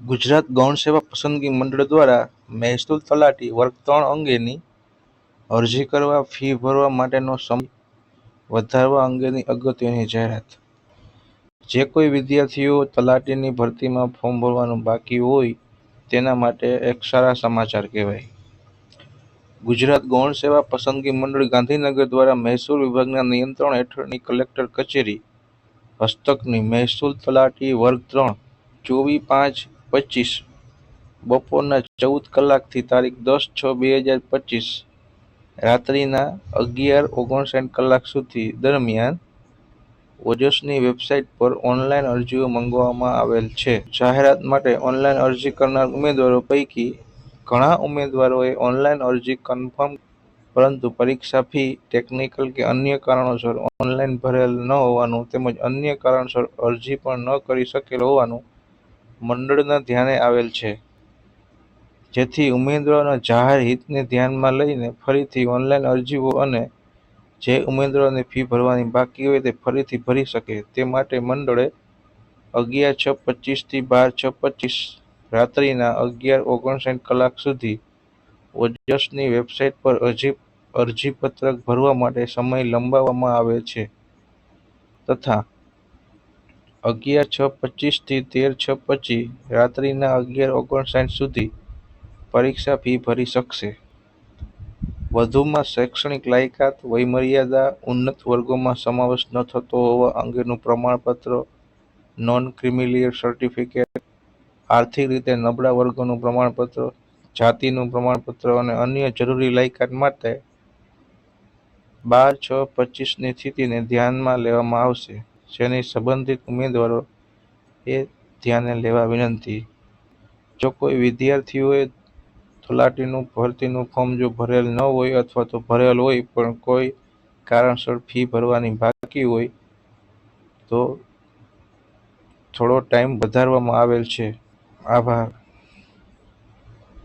ગુજરાત ગૌણ સેવા પસંદગી મંડળ દ્વારા મહેસૂલ તલાટી વર્ગ 3 અંગેની અરજી કરવા ફી ભરવા માટેનો સમય વધારવા અંગેની અગત્યની જાહેરાત. જે કોઈ વિદ્યાર્થીઓ તલાટીની ભરતીમાં ફોર્મ ભરવાનું બાકી હોય તેના માટે એક સારા સમાચાર કહેવાય. ગુજરાત ગૌણ સેવા પસંદગી મંડળ ગાંધીનગર દ્વારા મહેસૂલ વિભાગના નિયંત્રણ હેઠળની કલેક્ટર કચેરી હસ્તકની મહેસૂલ તલાટી વર્ગ 3 24/5/25 બપોરના 14 કલાકથી તારીખ 10/6/2025 રાત્રિના 11:59 કલાક સુધી દરમિયાન ઓજસની વેબસાઇટ પર ઓનલાઈન અરજીઓ મંગાવવામાં આવેલ છે. જાહેરાત માટે ઓનલાઈન અરજી કરનાર ઉમેદવારો પૈકી ઘણા ઉમેદવારોએ ઓનલાઈન અરજી કન્ફર્મ પરંતુ પરીક્ષા ફી, ટેકનિકલ કે અન્ય કારણોસર ઓનલાઈન ભરેલ ન હોવાનું તેમજ અન્ય કારણસર અરજી પણ ન કરી શકેલ હોવાનું મંડળના ધ્યાને આવેલ છે. જેથી ઉમેદવારોના જાહેર હિતને ધ્યાનમાં લઈને ફરીથી ઓનલાઈન અરજીઓ અને જે ઉમેદવારોને ફી ભરવાની બાકી હોય તે ફરીથી ભરી શકે તે માટે મંડળે 11/6/25 થી 12/6/25 રાત્રિના 11:59 કલાક સુધી ઓજસની વેબસાઇટ પર અરજીપત્રક ભરવા માટે સમય લંબાવવામાં આવે છે તથા 11/6/25 થી 13/6/25 રાત્રિના 11:59 સુધી પરીક્ષા ફી ભરી શકશે. વધુમાં શૈક્ષણિક લાયકાત, વયમર્યાદા, ઉન્નત વર્ગોમાં સમાવેશ ન થતો હોવા અંગેનું પ્રમાણપત્ર, નોન ક્રિમિલિયર સર્ટિફિકેટ, આર્થિક રીતે નબળા વર્ગોનું પ્રમાણપત્ર, જાતિનું પ્રમાણપત્ર અને અન્ય જરૂરી લાયકાત માટે 12/6/25ની સ્થિતિને ધ્યાનમાં લેવામાં આવશે, જેની સંબંધિત ઉમેદવારો એ ધ્યાને લેવા વિનંતી. જો કોઈ વિદ્યાર્થીઓએ તલાટીનું ભરતીનું ફોર્મ જો ભરેલ ન હોય અથવા તો ભરેલ હોય પણ કોઈ કારણસર ફી ભરવાની બાકી હોય તો થોડો ટાઈમ વધારવામાં આવેલ છે. આભાર.